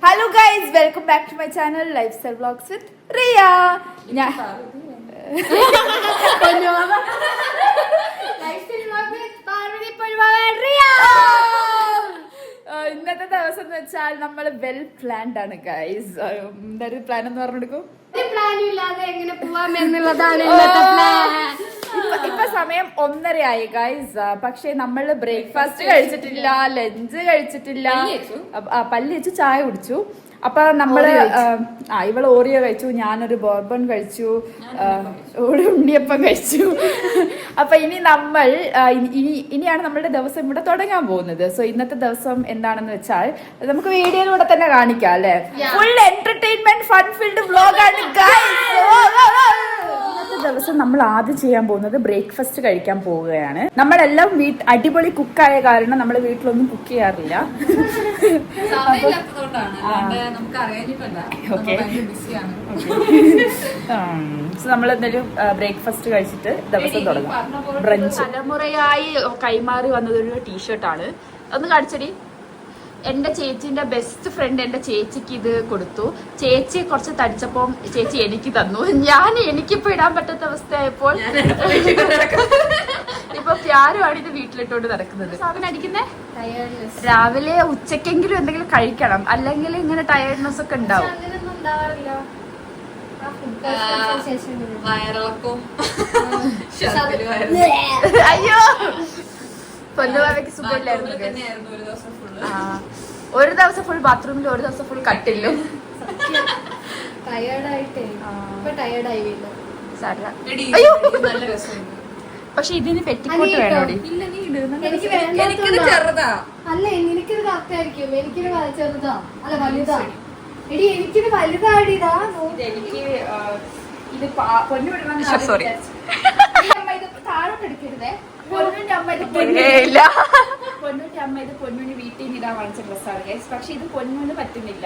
Hello guys, welcome back to my channel lifestyle vlogs with Riya. ഇന്നത്തെ ദിവസം എന്ന് വെച്ചാൽ നമ്മൾ വെൽ പ്ലാൻഡ് ആണ് ഗൈസ്. എന്തായാലും പ്ലാൻ എന്ന് പറഞ്ഞെടുക്കും. ഇപ്പൊ സമയം 1:30 ആയി ഗൈസ്. പക്ഷെ നമ്മള് ബ്രേക്ക്ഫാസ്റ്റ് കഴിച്ചിട്ടില്ല, ലഞ്ച് കഴിച്ചിട്ടില്ല, പല്ല് വെച്ചു, ചായ കുടിച്ചു. അപ്പൊ നമ്മള് ഇവള് ഓറിയോ കഴിച്ചു, ഞാനൊരു ബോർബൺ കഴിച്ചു, ഒരു ഉണ്ണിയപ്പം കഴിച്ചു. അപ്പൊ ഇനി നമ്മൾ ഇനിയാണ് നമ്മളുടെ ദിവസം ഇവിടെ തുടങ്ങാൻ പോകുന്നത്. സോ ഇന്നത്തെ ദിവസം എന്താണെന്ന് വെച്ചാൽ നമുക്ക് വീഡിയോയിലൂടെ തന്നെ കാണിക്കാം അല്ലെ. ഫുൾ എന്റർടൈൻമെന്റ് ഫൺ ഫിൽഡ് വ്ലോഗാണ് ഗൈസ്. ഇന്നത്തെ ദിവസം നമ്മൾ ആദ്യം ചെയ്യാൻ പോകുന്നത് ബ്രേക്ക്ഫാസ്റ്റ് കഴിക്കാൻ പോവുകയാണ്. നമ്മളെല്ലാം അടിപൊളി കുക്കായ കാരണം നമ്മൾ വീട്ടിലൊന്നും കുക്ക് ചെയ്യാറില്ല. നമ്മൾ എന്തായാലും ബ്രേക്ക്ഫാസ്റ്റ് കഴിച്ചിട്ട് ദിവസം തുടങ്ങാം. ബ്രഞ്ച് തലമുറയായി കൈമാറി വന്നതൊരു ടീഷർട്ടാണ്. ഒന്ന് കാണിച്ചടി. എന്റെ ചേച്ചിന്റെ ബെസ്റ്റ് ഫ്രണ്ട് എന്റെ ചേച്ചിക്ക് ഇത് കൊടുത്തു. ചേച്ചി കുറച്ച് തടിച്ചപ്പോൾ ചേച്ചി എനിക്ക് തന്നു. എനിക്കിപ്പോ ഇടാൻ പറ്റാത്ത അവസ്ഥയായപ്പോൾ ഇപ്പൊ പ്യാരുമാണ് ഇത് വീട്ടിലിട്ടോണ്ട് നടക്കുന്നത്. സാധനം അടിക്കുന്നേ രാവിലെ ഉച്ചക്കെങ്കിലും എന്തെങ്കിലും കഴിക്കണം, അല്ലെങ്കിൽ ഇങ്ങനെ ടയർഡ്നെസ് ഒക്കെ ഉണ്ടാവും. അയ്യോ, പൊന്നുവാവയ്ക്ക് സുഖമില്ലായിരുന്നു. ഒരു ദിവസം ഫുൾ ബാത്റൂമിലും, ഒരു ദിവസം ഫുൾ കട്ടിലും. പക്ഷെ ഇതിന് പെറ്റിക്കോട്ട് വേണോടി. അല്ല, എനിക്കിത് കറക്റ്റായിരിക്കും. എനിക്കിത് ചെറുതാ, അല്ല വലുതാ. എടി എനിക്കിത് വലുതാടിതാ. എനിക്ക് ഇത് പൊന്നു വിടണം. സോറി, താഴോട്ട് എടുക്കരുതേ. പൊന്നുവിന്റെ അമ്മ ഇത് പൊന്നുവിന് വീട്ടിൽ നിന്ന് ഇടാൻ വാങ്ങിച്ച ഡ്രസ്സാണ് ഗൈസ്. പക്ഷെ ഇത് പൊന്നുവിന് പറ്റുന്നില്ല.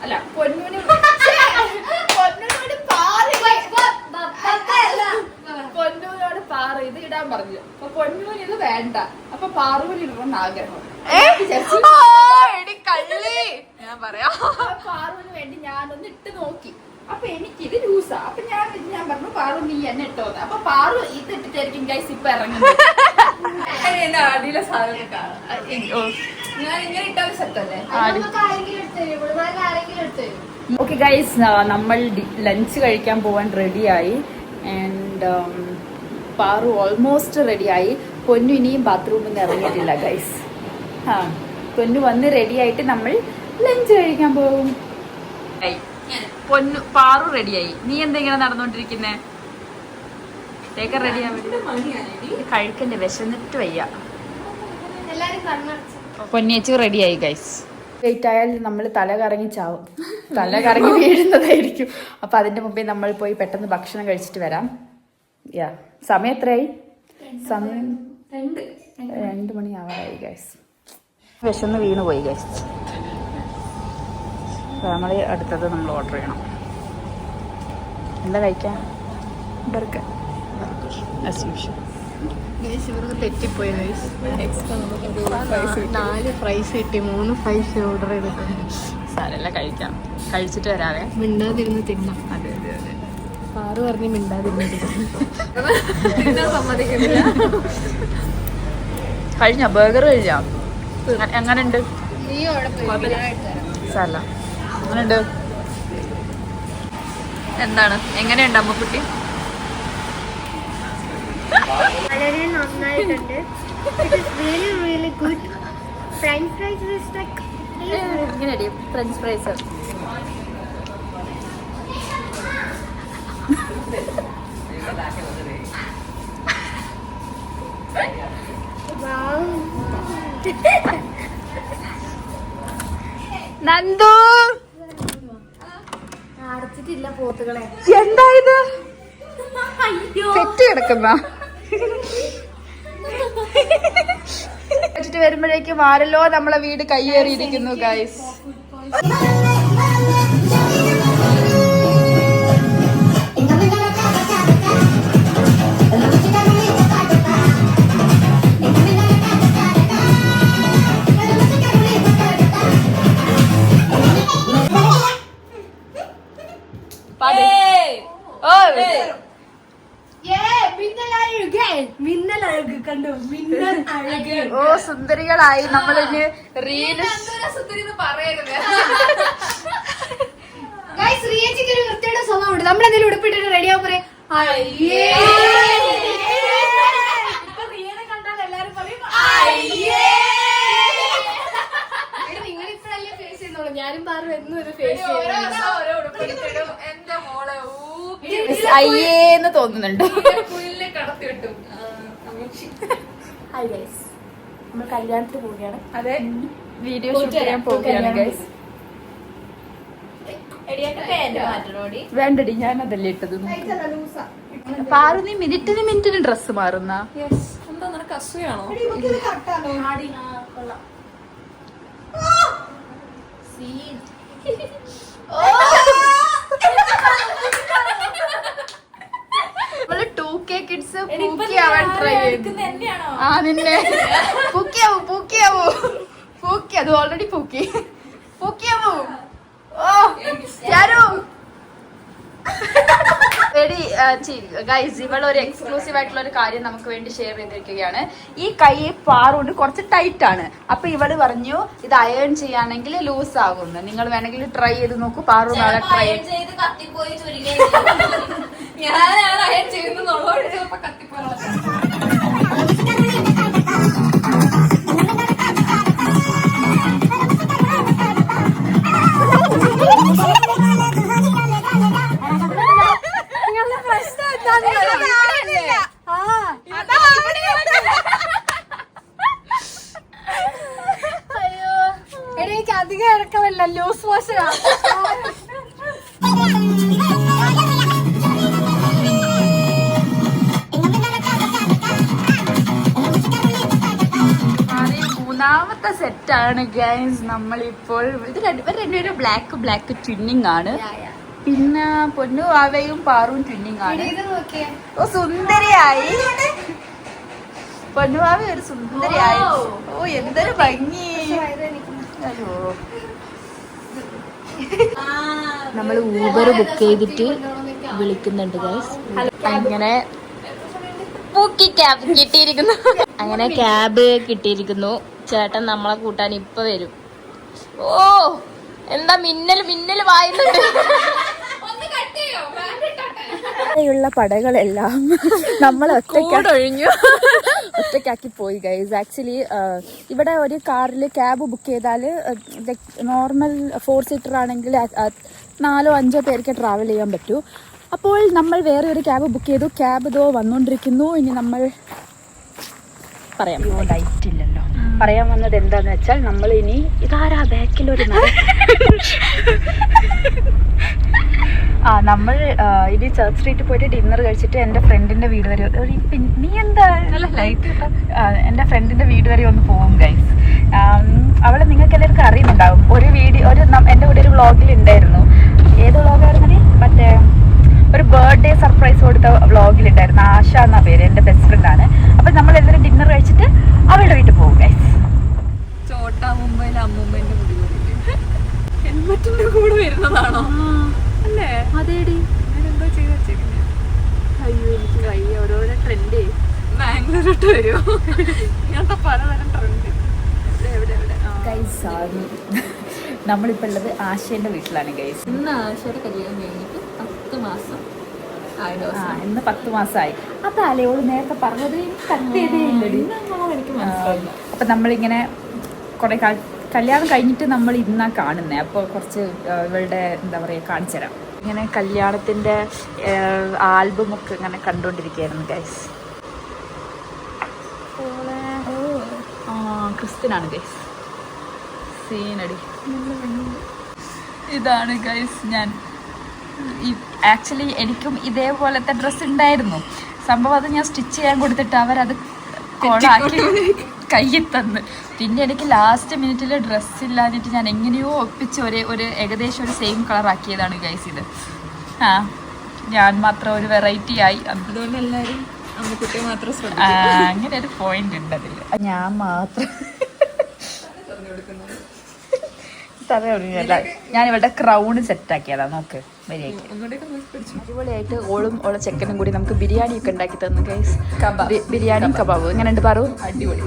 അല്ല, പൊന്നുവിനോട് പാറു ഇത് ഇടാൻ പറഞ്ഞു. അപ്പൊ പൊന്നുവിന് ഇത് വേണ്ട. അപ്പൊ പാറുവിന് ഇടണമെന്ന് ആഗ്രഹം. ഞാൻ പറയാം, പാറുവിന് വേണ്ടി ഞാനൊന്ന് ഇട്ട് നോക്കി. അപ്പൊ എനിക്കിത് ലൂസാ. അപ്പൊ ഞാൻ പറഞ്ഞു പാറു നീ എന്നെ ഇട്ടോന്ന്. അപ്പൊ പാറു ഇത് ഇട്ടിട്ടായിരിക്കും ഗൈസ് ഇപ്പൊ ഇറങ്ങുന്നത്. എന്റെ ആടിയിലെ സാധനം ഞാൻ ഇങ്ങനെ ഇട്ടാൽ സെറ്റല്ലേ. ഓക്കെ ഗൈസ്, നമ്മൾ ലഞ്ച് കഴിക്കാൻ പോവാൻ റെഡിയായി. ആൻഡ് പാറു ഓൾമോസ്റ്റ് റെഡിയായി. പൊന്നു ഇനിയും ബാത്റൂമിൽ നിന്ന് ഇറങ്ങിയിട്ടില്ല ഗൈസ്. പൊന്നു വന്ന് റെഡിയായിട്ട് നമ്മൾ ലഞ്ച് കഴിക്കാൻ പോകും. പൊന്നു പാറു റെഡിയായി. നീ എന്തെങ്ങനെ നടന്നോണ്ടിരിക്കുന്നേ? റെഡിയാൻ കഴിക്കണ്ടേ, വിശന്നിട്ട് വയ്യ. പൊന്നിയേച്ചി റെഡിയായി ഗൈസ്. ലേറ്റ് ആയാൽ നമ്മൾ തല കറങ്ങി ചാവും, തല കറങ്ങി വീഴുന്നതായിരിക്കും. അപ്പൊ അതിന്റെ മുമ്പേ നമ്മൾ പോയി പെട്ടെന്ന് ഭക്ഷണം കഴിച്ചിട്ട് വരാം. സമയം എത്രയായി? സമയം 2 മണി ആവാറായി ഗൈസ്. വിശന്ന് വീണ് പോയി ഗൈസ്. നമ്മൾ അടുത്തത് നമ്മൾ ഓർഡർ ചെയ്യണം. എന്താ കഴിക്കാൻ? ബർഗർ. തെറ്റിപ്പോയി ഗൈസ്. 4 ഫ്രൈസ് കിട്ടി, 3 ഫ്രൈസ് ഓർഡർ ചെയ്തിട്ടുണ്ട്. സാരല്ല, കഴിക്കാം. കഴിച്ചിട്ട് വരാവേ. മിണ്ടാതിരുന്ന് തിന്നാം. അതെ അതെ അതെ. പാറു പറഞ്ഞ് മിണ്ടാതിരുന്ന് സമ്മതിക്കുന്നില്ല. കഴിഞ്ഞ ബർഗർ കഴിക്കാം. എങ്ങനെയുണ്ട്? സാരല്ല, എങ്ങനെയുണ്ട്? എന്താണ്, എങ്ങനെയുണ്ട് അമ്മക്കുട്ടി? വളരെ നന്നായിട്ടുണ്ട്. ഫ്രഞ്ച് ഫ്രൈസ് നന്ദു അടച്ചിട്ടില്ല പോത്തുകളെ. എന്താ ഇത്? തെറ്റ് കിടക്കുന്ന വെച്ചിട്ട് വരുമ്പോഴേക്കും ആരല്ലോ നമ്മളെ വീട് കയ്യേറിയിരിക്കുന്നു ഗൈസ്. ഓ സുന്ദരികളായി നമ്മളിന് റീല് ശ്രീയച്ചിക്ക് ഒരു വൃത്തിയുടെ സ്വഭാവമുണ്ട്. നമ്മളെന്തെങ്കിലും ഉടുപ്പിട്ടിട്ട് റെഡി ആവും പറയാം നിങ്ങളിപ്പോഴല്ലേ ഫേസ് ചെയ്യുന്നുള്ളൂ. ഞാനും പാറും എന്നും ഒരു ഫേസ് അയ്യേന്ന് തോന്നുന്നുണ്ട്. നമ്മൾ കല്യാണത്തിന് പോവുകയാണ്. അതെ, വീഡിയോ ഷൂട്ട് ചെയ്യാൻ പോവുകയാണ് ഗൈസ്. വേണ്ടടി, ഞാൻ അതല്ലേ ഇട്ടത്. പാറു, നീ മിനിറ്റിന് ഡ്രസ് മാറുന്ന എന്താ നിനക്ക് അസൂയാണോ? കിഡ്സ് പൂക്കിയാവാൻ ട്രൈ ചെയ്തു. ആ നിന്നെ പൂക്കിയാവൂ. അത് ഓൾറെഡി പൂക്കിയാവൂ. ഓ ചാരു ഗൈസ്, ഇവൾ ഒരു എക്സ്ക്ലൂസീവ് ആയിട്ടുള്ള ഒരു കാര്യം നമുക്ക് വേണ്ടി ഷെയർ ചെയ്തിരിക്കുകയാണ്. ഈ കൈ പാറുകൊണ്ട് കുറച്ച് ടൈറ്റ് ആണ്. അപ്പൊ ഇവള് പറഞ്ഞു ഇത് അയൺ ചെയ്യാണെങ്കിൽ ലൂസ് ആകുന്നു. നിങ്ങൾ വേണമെങ്കിൽ ട്രൈ ചെയ്ത് നോക്കൂ. പാറു നാളെ ട്രൈ ചെയ്ത് ഞാൻ അയൺ ചെയ്യുന്നുള്ളൂ. കത്തിപ്പോയി എനിക്ക് അധികം ഇറക്കമല്ല, ലൂസ് മോഷനാ. മൂന്നാമത്തെ സെറ്റാണ് ഗൈസ് നമ്മളിപ്പോൾ. ഇത് രണ്ടുപേരും ബ്ലാക്ക് ട്വിന്നിങ് ആണ്. പിന്നെ പൊന്നു ആവയും പാറും ട്വിന്നിങ് ആണ്. ഓ സുന്ദരിയായി പൊന്നുവാവ, ഒരു സുന്ദരിയായി. ഓ എന്തൊരു ഭംഗി. നമ്മൾ ഊബർ ബുക്ക് ചെയ്തിട്ട് വിളിക്കുന്നുണ്ട് ഗൈസ്. അങ്ങനെ ക്യാബ് കിട്ടിയിരിക്കുന്നു. അങ്ങനെ ക്യാബ് കിട്ടിയിരിക്കുന്നു. ചേട്ടൻ നമ്മളെ കൂട്ടാൻ ഇപ്പൊ വരും. ഓ എന്താ മിന്നൽ വായുന്നുണ്ട്. ുള്ള പടകളെല്ലാം നമ്മൾ ഒറ്റയ്ക്കാക്കി പോയി ഗൈസ്. ആക്ച്വലി ഇവിടെ ഒരു കാറിൽ ക്യാബ് ബുക്ക് ചെയ്താൽ നോർമൽ 4 സീറ്റർ ആണെങ്കിൽ 4 or 5 പേർക്ക് ട്രാവൽ ചെയ്യാൻ പറ്റൂ. അപ്പോൾ നമ്മൾ വേറെ ഒരു ക്യാബ് ബുക്ക് ചെയ്തു. ക്യാബ് ഇതോ വന്നുകൊണ്ടിരിക്കുന്നു. ഇനി നമ്മൾ പറയാം. ലൈറ്റ് ഇല്ലല്ലോ. പറയാൻ വന്നത് എന്താന്ന് വെച്ചാൽ നമ്മൾ ഇനി ഇതാരാ ബാക്കിലൊരു നമ്മൾ ഇനി ചർച്ച് സ്ട്രീറ്റിൽ പോയിട്ട് ഡിന്നർ കഴിച്ചിട്ട് എൻ്റെ ഫ്രണ്ടിന്റെ വീട് വരെ നീ എന്താ ലൈറ്റ് എൻ്റെ ഫ്രണ്ടിന്റെ വീട് വരെ ഒന്ന് പോകും ഗൈസ്. അവളെ നിങ്ങൾക്ക് എല്ലാവർക്കും അറിയുന്നുണ്ടാവും. എൻ്റെ കൂടെ ഒരു വ്ളോഗിൽ ഉണ്ടായിരുന്നു. ഏത് വ്ളോഗായിരുന്നു? മറ്റേ ഒരു ബർത്ത്ഡേ സർപ്രൈസ് കൊടുത്ത വ്ളോഗിലുണ്ടായിരുന്നു. ആശ എന്നാ പേര്, എൻ്റെ ബെസ്റ്റ് ഫ്രണ്ട് ആണ്. അപ്പം നമ്മൾ എല്ലാവരും ഡിന്നർ കഴിച്ചിട്ട് അവളുടെ വീട്ടിൽ പോകും ഗൈസ്. ചോട്ടാ മുംബൈയിലെ അമ്മൂമ്മേന്റെ മുടി ഹെൽമെറ്റിന്റെ കൂടെ വരുന്നതാണോ? അല്ലേ? അതേടി, ഞാനെന്തോ ചെയ്ത് വെച്ചേക്കുന്നത്. അയ്യോ എനിക്ക് വയ്യ. ഓരോരോ ട്രെൻഡ് ബാംഗ്ലൂരോട്ട് വരുമോ? ഇങ്ങനത്തെ പലതരം ട്രെൻഡ്. എവിടെ ഗൈസ് നമ്മളിപ്പോൾ ഉള്ളത് ആശയുടെ വീട്ടിലാണ് ഗൈസ്. ഇന്ന് ആശയുടെ കല്യാണം കഴിഞ്ഞിട്ട് 10 മാസം ആയ. ഇന്ന് 10 മാസമായി. അതല്ലേ ഓള് നേരത്തെ പറഞ്ഞത്. എനിക്ക് മനസ്സിലായി. അപ്പം നമ്മളിങ്ങനെ കുറേ കല്യാണം കഴിഞ്ഞിട്ട് നമ്മൾ ഇന്നാ കാണുന്നത്. അപ്പോൾ കുറച്ച് ഇവളുടെ എന്താ പറയുക കാണിച്ചു തരാം. ഇങ്ങനെ കല്യാണത്തിൻ്റെ ആൽബമൊക്കെ ഇങ്ങനെ കണ്ടുകൊണ്ടിരിക്കുകയായിരുന്നു ഗൈസ്. ക്രിസ്ത്യനാണ് ഗൈസ്. സീനടി. ഇതാണ് ഗൈസ് ഞാൻ. ആക്ച്വലി എനിക്കും ഇതേപോലത്തെ ഡ്രസ്സ് ഉണ്ടായിരുന്നു. സംഭവം അത് ഞാൻ സ്റ്റിച്ച് ചെയ്യാൻ കൊടുത്തിട്ട് അവരത് കോളാക്കി കയ്യിൽ തന്ന്. പിന്നെ എനിക്ക് ലാസ്റ്റ് മിനിറ്റിൽ ഡ്രസ്സ് ഇല്ലാഞ്ഞിട്ട് ഞാൻ എങ്ങനെയോ ഒപ്പിച്ച് ഒരു ഏകദേശം ഒരു സെയിം കളർ ആക്കിയതാണ് ഗൈസ് ഇത്. ഞാൻ മാത്രം ഒരു വെറൈറ്റി ആയി. അതുകൊണ്ട് എല്ലാവരും അമ്മക്കുട്ടിയെ മാത്രം അങ്ങനെ ഒരു പോയിന്റ് ഉണ്ട് അതിൽ. ഞാൻ മാത്രം ഞാൻ ഇവളുടെ ക്രൗണ് സെറ്റാക്കിയതാ. നോക്ക് അടിപൊളിയായിട്ട്. ഓളെ ചെക്കനും കൂടി നമുക്ക് ബിരിയാണി ഒക്കെ ഉണ്ടാക്കി തന്നു ഗൈസ്. ബിരിയാണി കബാബ് എങ്ങനെ ഉണ്ട് പറു? അടിപൊളി.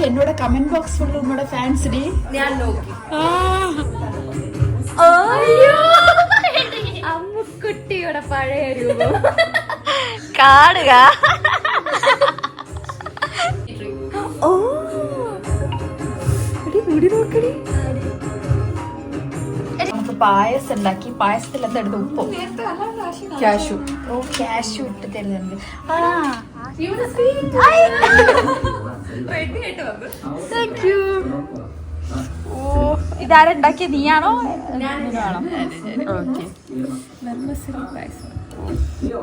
എന്നോട് കമന്റ് ബോക്സ് ഫുള്ള് ഉമ്മയുടെ ഫാൻസ് ഡി ഞാൻ നോക്കി അമ്മുക്കുട്ടിയുടെ പഴയ രൂപം കാണുക. ഓ മുടി നോക്കടി. നമുക്ക് പായസം ഉണ്ടാക്കി. പായസത്തിൽ എന്താ എടുത്ത് ഉപ്പോ ക്യാഷു. ഓ ക്യാഷു ഇട്ട് തരുന്നുണ്ട്. Thank you. ഓ ഇതാരുണ്ടാക്കിയ നീയാണോ? ഓക്കെ.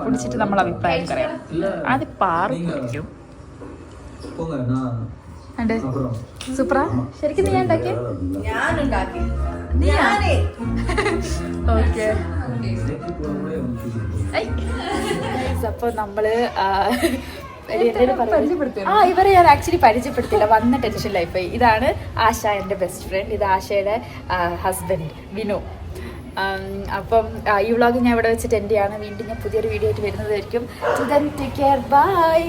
കുടിച്ചിട്ട് നമ്മൾ അഭിപ്രായം പറയാം. അത് പാറി കുടിക്കും. സൂപ്പറാ. ശരിക്കും നീ ഉണ്ടാക്കിയ? ഞാനുണ്ടാക്കി. ഓക്കെ. അപ്പൊ നമ്മള് ഇവരെ ഞാൻ ആക്ച്വലി പരിചയപ്പെടുത്തില്ല. വന്ന ടെൻഷൻ ലൈഫായി. ഇതാണ് ആശ, എൻ്റെ ബെസ്റ്റ് ഫ്രണ്ട്. ഇത് ആശയുടെ ഹസ്ബൻഡ് വിനു. അപ്പം ഈ വ്ളോഗ് ഞാൻ ഇവിടെ വെച്ചിട്ട് എൻ്റെ ആണ്. വീണ്ടും ഞാൻ പുതിയൊരു വീഡിയോ ആയിട്ട് വരുന്നതായിരിക്കും. Take care. ബൈ.